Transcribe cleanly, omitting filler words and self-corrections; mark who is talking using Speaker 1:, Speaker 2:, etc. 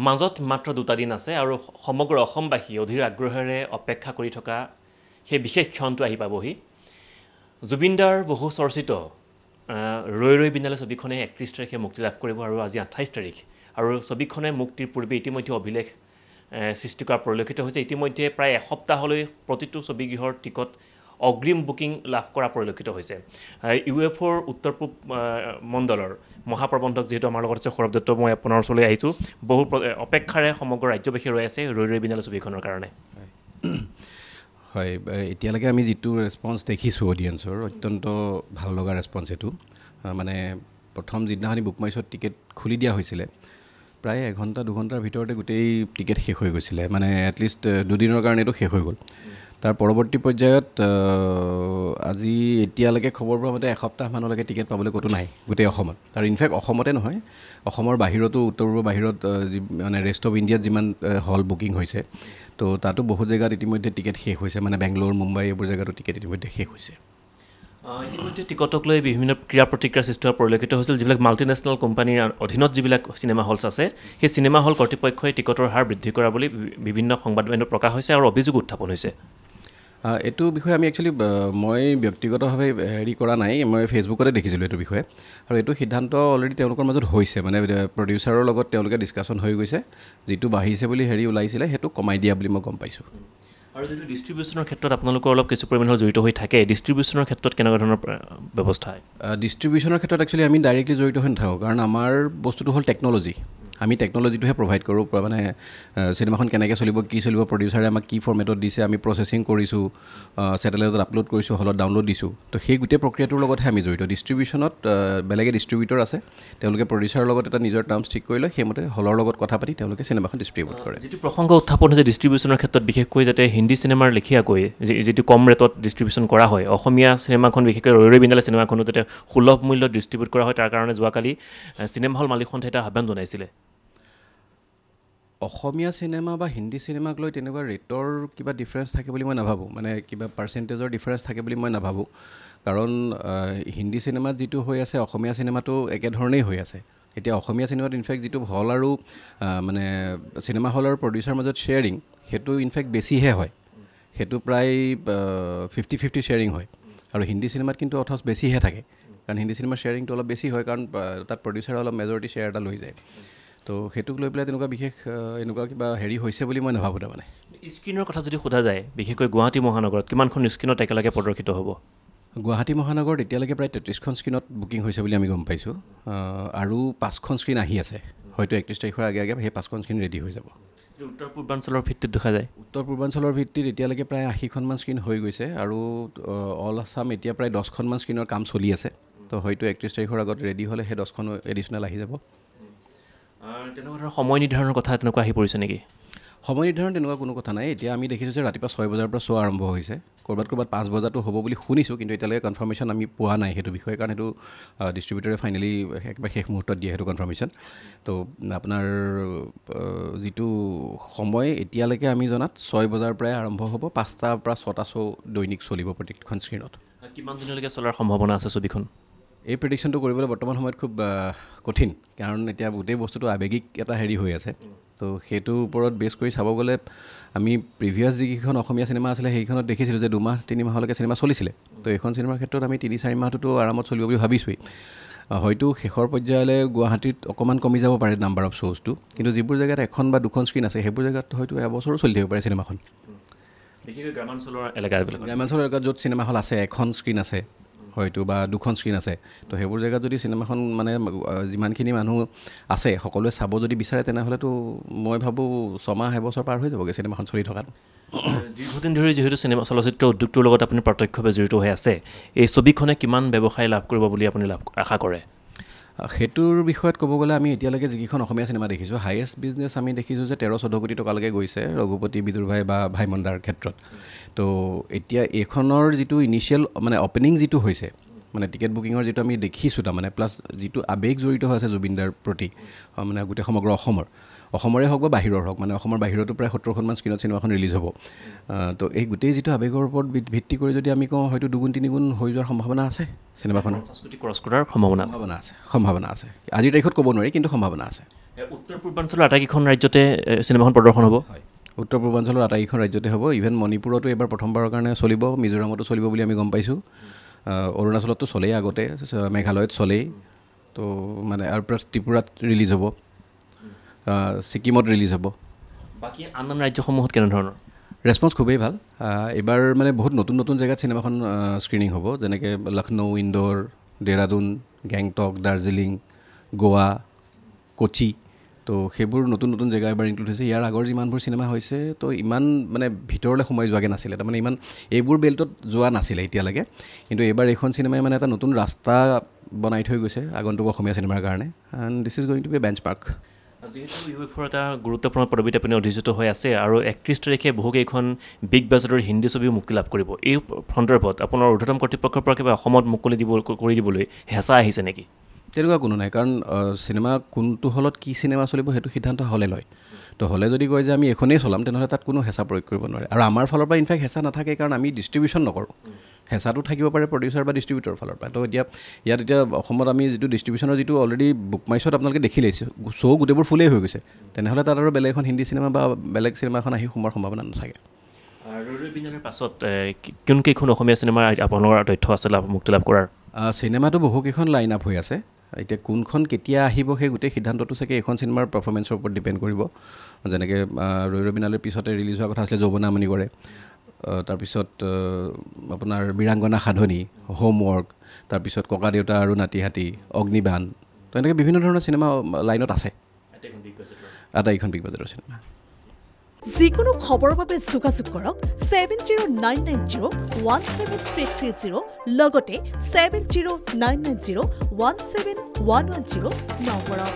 Speaker 1: মাজত মাত্ৰ দুটা দিন আছে আৰু সমগ্ৰ অসমবাসী অধীৰ আগ্ৰহেৰে অপেক্ষা কৰি থকা সেই বিশেষ ক্ষণটো আহি পাবহি জুবিনদাৰ বহু চৰ্চিত ৰৈ ৰৈ বিনালে ছবিখনে 31 তাৰিখে মুক্তি লাভ কৰিব আৰু আজি 28 তাৰিখ আৰু ছবিখনে মুক্তিৰ পূৰ্বে ইতিমধ্যে অভিলেখ সৃষ্টি কৰা পৰিলক্ষিত হৈছে ইতিমধ্যে প্ৰায় এসপ্তাহলৈ প্ৰতিটো ছবিগৃহৰ টিকট অগ্ৰিম বুকিং লাভ কৰা পৰিলক্ষিত হৈছে ইউএফঅ'ৰ উত্তৰ পূব মণ্ডলৰ মহাপ্ৰবন্ধক যেহেতু আমাৰ লগত আছে সৌৰভ দত্ত মই আপোনাৰ ওচৰলৈ আহিছোঁ বহু অপেক্ষাৰে সমগ্ৰ ৰাজ্যবাসী ৰৈ আছে ৰৈ ৰৈ বিনালে ছবিখনৰ কাৰণে
Speaker 2: হয় এতিয়ালৈকে আমি যিটো ৰেছপন্স দেখিছোঁ অডিয়েন্সৰ অত্যন্ত ভাল লগা ৰেছপন্স এইটো মানে প্ৰথম যিদিনাখনি বুক মাই শ্ব'ত টিকেট খুলি দিয়া হৈছিলে প্ৰায় এঘণ্টা দুঘণ্টাৰ ভিতৰতে গোটেই টিকেট শেষ হৈ গৈছিলে মানে এটলিষ্ট দুদিনৰ কাৰণে এইটো শেষ হৈ গ'ল তাৰ পৰৱৰ্তী পৰ্যায়ত আজি এতিয়ালৈকে খবৰ পোৱা মতে এসপ্তাহমানলৈকে টিকেট পাবলৈ ক'তো নাই গোটেই অসমত আৰু ইনফেক্ট অসমতে নহয় অসমৰ বাহিৰতো উত্তৰ পূবৰ বাহিৰত মানে ৰেষ্ট অফ ইণ্ডিয়াত যিমান হল বুকিং হৈছে তো তাতো বহু জেগাত ইতিমধ্যে টিকেট শেষ হৈছে মানে বেংগলোৰ মুম্বাই এইবোৰ জেগাতো টিকেট ইতিমধ্যে শেষ হৈছে
Speaker 1: ইতিমধ্যে টিকটক লৈ বিভিন্ন ক্ৰীড়া প্ৰতিক্ৰিয়া সৃষ্টি হোৱা পৰিলক্ষিত হৈছিল যিবিলাক মাল্টিনেশ্যনেল কোম্পানীৰ অধীনত যিবিলাক চিনেমা হলছ আছে সেই চিনেমা হল কৰ্তৃপক্ষই টিকটৰ হাৰ বৃদ্ধি কৰা বুলি বিভিন্ন সংবাদমেলত প্ৰকাশ হৈছে আৰু অভিযোগ উত্থাপন হৈছে
Speaker 2: এইটো বিষয়ে আমি একচুৱেলি মই ব্যক্তিগতভাৱে হেৰি কৰা নাই মই ফেচবুকতে দেখিছিলোঁ এইটো বিষয়ে আৰু এইটো সিদ্ধান্ত অলৰেডি তেওঁলোকৰ মাজত হৈছে মানে প্ৰডিউচাৰৰ লগত তেওঁলোকে ডিছকাশ্যন হৈ গৈছে যিটো বাঢ়িছে বুলি হেৰি ওলাইছিলে সেইটো কমাই দিয়া বুলি মই গম পাইছোঁ
Speaker 1: আৰু যিটো ডিষ্ট্ৰিবিউশ্যনৰ ক্ষেত্ৰত আপোনালোকৰ অলপ কিছু পৰিমাণৰ জড়িত হৈ থাকে ডিষ্ট্ৰিবিউশ্যনৰ ক্ষেত্ৰত কেনেকুৱা ধৰণৰ ব্যৱস্থা
Speaker 2: ডিষ্ট্ৰিবিউশ্যনৰ ক্ষেত্ৰত একচুৱেলি আমি ডাইৰেক্টলি জড়িত হৈ নাথাকোঁ কাৰণ আমাৰ বস্তুটো হ'ল টেকন'লজি আমি টেকন'লজিটোহে প্ৰভাইড কৰোঁ মানে চিনেমাখন কেনেকৈ চলিব কি চলিব প্ৰডিউচাৰে আমাক কি ফৰ্মেটত দিছে আমি প্ৰচেছিং কৰিছোঁ ছেটেলাইটত আপলোড কৰিছোঁ হলত ডাউনলোড দিছোঁ তো সেই গোটেই প্ৰক্ৰিয়াটোৰ লগতহে আমি জড়িত ডিষ্ট্ৰিবিউশ্যনত বেলেগে ডিষ্ট্ৰিবিউটৰ আছে তেওঁলোকে প্ৰডিউচাৰৰ লগত এটা নিজৰ টাৰ্মছ ঠিক কৰি লয় সেইমতে হলৰ লগত কথা পাতি তেওঁলোকে চিনেমাখন ডিষ্ট্ৰিবিউট কৰে
Speaker 1: যিটো প্ৰসংগ উত্থাপন হৈছে ডিষ্ট্ৰিবিউশ্যনৰ ক্ষেত্ৰত বিশেষকৈ যাতে হিন্দী চিনেমাৰ লেখীয়াকৈ যিটো কম ৰেটত ডিষ্ট্ৰিবিউশ্যন কৰা হয় অসমীয়া চিনেমাখন বিশেষকৈ ৰৈ ৰৈ বিনালে চিনেমাখনো যাতে সুলভ মূল্যত ডিষ্ট্ৰিবিউট কৰা হয় তাৰ কাৰণে যোৱাকালি চিনেমা হল মালিক সন্থাই এটা আহ্বান জনাইছিলে
Speaker 2: অসমীয়া চিনেমা বা হিন্দী চিনেমাক লৈ তেনেকুৱা ৰেটৰ কিবা ডিফাৰেঞ্চ থাকে বুলি মই নাভাবোঁ মানে কিবা পাৰ্চেণ্টেজৰ ডিফাৰেঞ্চ থাকে বুলি মই নাভাবোঁ কাৰণ হিন্দী চিনেমাত যিটো হৈ আছে অসমীয়া চিনেমাটো একেধৰণেই হৈ আছে এতিয়া অসমীয়া চিনেমাত ইনফেক্ট যিটো হল আৰু মানে চিনেমা হল আৰু প্ৰডিউচাৰৰ মাজত শ্বেয়াৰিং সেইটো ইনফেক্ট বেছিহে হয় সেইটো প্ৰায় 50-50 শ্বেয়াৰিং হয় আৰু হিন্দী চিনেমাত কিন্তু অথচ বেছিহে থাকে কাৰণ হিন্দী চিনেমাৰ শ্বেয়াৰিংটো অলপ বেছি হয় কাৰণ তাত প্ৰডিউচাৰে অলপ মেজৰিটি শ্বেয়াৰ এটা লৈ যায় তো সেইটোক লৈ পেলাই তেনেকুৱা বিশেষ এনেকুৱা কিবা হেৰি হৈছে বুলি মই নাভাবোঁ তাৰমানে
Speaker 1: স্ক্ৰীনৰ কথা যদি সোধা যায় বিশেষকৈ গুৱাহাটী মহানগৰত কিমানখন স্ক্ৰীনত একেলগে প্ৰদৰ্শিত হ'ব
Speaker 2: গুৱাহাটী মহানগৰত এতিয়ালৈকে প্ৰায় 33খন স্ক্ৰীনত বুকিং হৈছে বুলি আমি গম পাইছোঁ আৰু 5খন স্ক্ৰীন আহি আছে হয়তো 31 তাৰিখৰ আগে আগে সেই 5খন স্ক্ৰীন ৰেডি হৈ যাব
Speaker 1: উত্তৰ পূৰ্বাঞ্চলৰ ভিত্তিত দেখা যায়
Speaker 2: উত্তৰ পূৰ্বাঞ্চলৰ ভিত্তিত এতিয়ালৈকে প্ৰায় 80খনমান স্ক্ৰীন হৈ গৈছে আৰু অল আছাম এতিয়া প্ৰায় 10খনমান স্ক্ৰীনৰ কাম চলি আছে তো হয়তো 31 তাৰিখৰ আগত ৰেডি হ'লে সেই 10খন এডিশ্যনেল আহি যাব
Speaker 1: তেনেকুৱা ধৰণৰ সময় নিৰ্ধাৰণৰ কথা তেনেকুৱা আহি পৰিছে নেকি
Speaker 2: সময় নিৰ্ধাৰণ তেনেকুৱা কোনো কথা নাই এতিয়া আমি দেখিছোঁ যে ৰাতিপুৱা 6 বজাৰ পৰা শ্ব' আৰম্ভ হৈছে ক'ৰবাত 5 বজাতো হ'ব বুলি শুনিছোঁ কিন্তু এতিয়ালৈকে কনফাৰ্মেশ্যন আমি পোৱা নাই সেইটো বিষয়ে কাৰণ সেইটো ডিষ্ট্ৰিবিউটৰে ফাইনেলি একেবাৰে শেষ মুহূৰ্তত দিয়ে সেইটো কনফাৰ্মেশ্যন তো আপোনাৰ যিটো সময় এতিয়ালৈকে আমি জনাত 6 বজাৰ পৰাই আৰম্ভ হ'ব 5টাৰ পৰা 6টা শ্ব' দৈনিক চলিব প্ৰতিখন স্ক্ৰীণত
Speaker 1: কিমান দিনলৈকে চলাৰ সম্ভাৱনা আছে ছবিখন
Speaker 2: এই প্ৰেডিকশ্যনটো কৰিবলৈ বৰ্তমান সময়ত খুব কঠিন কাৰণ এতিয়া গোটেই বস্তুটো আৱেগিক এটা হেৰি হৈ আছে তো সেইটোৰ ওপৰত বেছ কৰি চাব গ'লে আমি প্ৰিভিয়াছ যিকেইখন অসমীয়া চিনেমা আছিলে সেইখনত দেখিছিলোঁ যে 2-3 মাহলৈকে চিনেমা চলিছিলে তো এইখন চিনেমাৰ ক্ষেত্ৰত আমি 3-4 মাহটোতো আৰামত চলিব বুলি ভাবিছোঁৱেই হয়তো শেষৰ পৰ্যায়লৈ গুৱাহাটীত অকণমান কমি যাব পাৰে নাম্বাৰ অফ শ্ব'জটো কিন্তু যিবোৰ জেগাত 1 বা 2খন স্ক্ৰীণ আছে সেইবোৰ জেগাত হয়তো এবছৰো চলি থাকিব পাৰে চিনেমাখন
Speaker 1: বিশেষকৈ গ্ৰামাঞ্চলৰ এলেকাবিলাক
Speaker 2: গ্ৰামাঞ্চলৰ এলেকাত য'ত চিনেমা হল আছে 1খন স্ক্ৰীণ আছে হয়তো বা 2খন স্ক্ৰীণ আছে তো সেইবোৰ জেগাত যদি চিনেমাখন মানে যিমানখিনি মানুহ আছে সকলোৱে চাব যদি বিচাৰে তেনেহ'লেতো মই ভাবোঁ 6 মাহ এবছৰ পাৰ হৈ যাবগৈ চিনেমাখন চলি থকাত
Speaker 1: দীৰ্ঘদিন ধৰি যিহেতু চিনেমা চলচ্চিত্ৰ উদ্যোগটোৰ লগত আপুনি প্ৰত্যক্ষভাৱে জড়িত হৈ আছে এই ছবিখনে কিমান ব্যৱসায় লাভ কৰিব বুলি আপুনি আশা কৰে
Speaker 2: সেইটোৰ বিষয়ত ক'ব গ'লে আমি এতিয়ালৈকে যিকেইখন অসমীয়া চিনেমা দেখিছোঁ হায়েষ্ট বিজনেছ আমি দেখিছোঁ যে 13-14 কোটি টকালৈকে গৈছে ৰঘুপতি বিদুৰ ভাই বা ভাইমন্দাৰ ক্ষেত্ৰত তো এতিয়া এইখনৰ যিটো ইনিচিয়েল মানে অপেনিং যিটো হৈছে মানে টিকেট বুকিঙৰ যিটো আমি দেখিছোঁ তাৰমানে প্লাছ যিটো আৱেগ জড়িত হৈ আছে জুবিনদাৰ প্ৰতি মানে গোটেই সমগ্ৰ অসমৰে হওক বা বাহিৰৰ হওক মানে অসমৰ বাহিৰতো প্ৰায় 70খনমান স্ক্ৰীণত চিনেমাখন ৰিলিজ হ'ব তো এই গোটেই যিটো আৱেগৰ ওপৰত ভিত্তি কৰি যদি আমি কওঁ হয়তো 2-3 গুণ হৈ যোৱাৰ সম্ভাৱনা আছে চিনেমাখনৰ
Speaker 1: সংস্কৃতি ক্ৰছ কৰাৰ সম্ভাৱনা আছে
Speaker 2: আজিৰ তাৰিখত ক'ব নোৱাৰি কিন্তু সম্ভাৱনা আছে
Speaker 1: উত্তৰ পূৰ্বাঞ্চলৰ আটাইকেইখন ৰাজ্যতে চিনেমাখন প্ৰদৰ্শন হ'ব
Speaker 2: হয় উত্তৰ পূৰ্বাঞ্চলৰ আটাইকেইখন ৰাজ্যতে হ'ব ইভেন মণিপুৰতো এবাৰ প্ৰথমবাৰৰ কাৰণে চলিব মিজোৰামতো চলিব বুলি আমি গম পাইছোঁ অৰুণাচলতো চলেই আগতে মেঘালয়ত চলেই তো মানে আৰু প্লাছ ত্ৰিপুৰাত ৰিলিজ হ'ব ছিকিমত ৰিলিজ হ'ব
Speaker 1: বাকী আন ৰাজ্যসমূহত কেনেধৰণৰ
Speaker 2: ৰেছপন্স খুবেই ভাল এইবাৰ মানে বহুত নতুন নতুন জেগাত চিনেমাখন স্ক্ৰিনিং হ'ব যেনেকৈ লক্ষ্ণৌ ইন্দোৰ দেহৰাদুন গেংটক দাৰ্জিলিং গোৱা কোচি তো সেইবোৰ নতুন নতুন জেগা এবাৰ ইনক্লুড হৈছে ইয়াৰ আগৰ যিমানবোৰ চিনেমা হৈছে তো ইমান মানে ভিতৰলৈ সোমাই যোৱাকৈ নাছিলে তাৰমানে ইমান এইবোৰ বেল্টত যোৱা নাছিলে এতিয়ালৈকে কিন্তু এইবাৰ এইখন চিনেমাই মানে এটা নতুন ৰাস্তা বনাই থৈ গৈছে আগন্তুক অসমীয়া চিনেমাৰ কাৰণে and this is going to be benchmark
Speaker 1: যিহেতু ইউএফৰ এটা গুৰুত্বপূৰ্ণ পদবীত আপুনি অধিষ্ঠিত হৈ আছে আৰু 31 তাৰিখে বহুকেইখন বিগ বাজেটৰ হিন্দী ছবিও মুক্তি লাভ কৰিব এই সন্দৰ্ভত আপোনাৰ ঊৰ্ধ্বতম কৰ্তৃপক্ষৰ পৰা কিবা অসমত মুকলি কৰি দিবলৈ হেঁচা আহিছে নেকি
Speaker 2: তেনেকুৱা কোনো নাই কাৰণ চিনেমা কোনটো হলত কি চিনেমা চলিব সেইটো সিদ্ধান্ত হলে লয় তো হলে যদি কয় যে আমি এখনেই চলাম তেনেহ'লে তাত কোনো হেঁচা প্ৰয়োগ কৰিব নোৱাৰে আৰু আমাৰ ফালৰ পৰা ইনফেক্ট হেঁচা নাথাকে কাৰণ আমি ডিষ্ট্ৰিবিউশ্যন নকৰোঁ হেঁচাটো থাকিব পাৰে প্ৰডিউচাৰ বা ডিষ্ট্ৰিবিউটৰৰ ফালৰ পৰা তো এতিয়া অসমত আমি যিটো ডিষ্ট্ৰিবিউশ্যনৰ যিটো অলৰেডি বুক মাই শ্ব'ত আপোনালোকে দেখিলেই শ্ব' গোটেইবোৰ ফুলেই হৈ গৈছে তেনেহ'লে তাত আৰু বেলেগ এখন হিন্দী চিনেমা বা বেলেগ চিনেমা এখন আহি সোমোৱাৰ সম্ভাৱনা নাথাকে
Speaker 1: ৰৈ বিনালৰ পাছত কোনকেইখন অসমীয়া চিনেমাৰ আপোনালোকৰ তথ্য আছে মুক্তি লাভ কৰাৰ
Speaker 2: চিনেমাটো বহুকেইখন লাইন আপ হৈ আছে এতিয়া কোনখন কেতিয়া আহিব সেই গোটেই সিদ্ধান্তটো চাগে এইখন চিনেমাৰ পাৰফৰ্মেঞ্চৰ ওপৰত ডিপেণ্ড কৰিব যেনেকৈ ৰৈ বিনালৰ পিছতে ৰিলিজ হোৱা কথা আছিলে যৌৱনা আমনি কৰে তাৰপিছত আপোনাৰ বীৰাংগনা সাধনী হোমৱৰ্ক তাৰপিছত ককাদেউতা আৰু নাতি হাতী অগ্নিবাণ তো এনেকৈ বিভিন্ন ধৰণৰ চিনেমা লাইনত আছে আটাইখন বিগ বাজেটৰ চিনেমা
Speaker 3: যিকোনো খবৰৰ বাবে যোগাযোগ কৰক 7099017330 লগতে 7099017110 নম্বৰত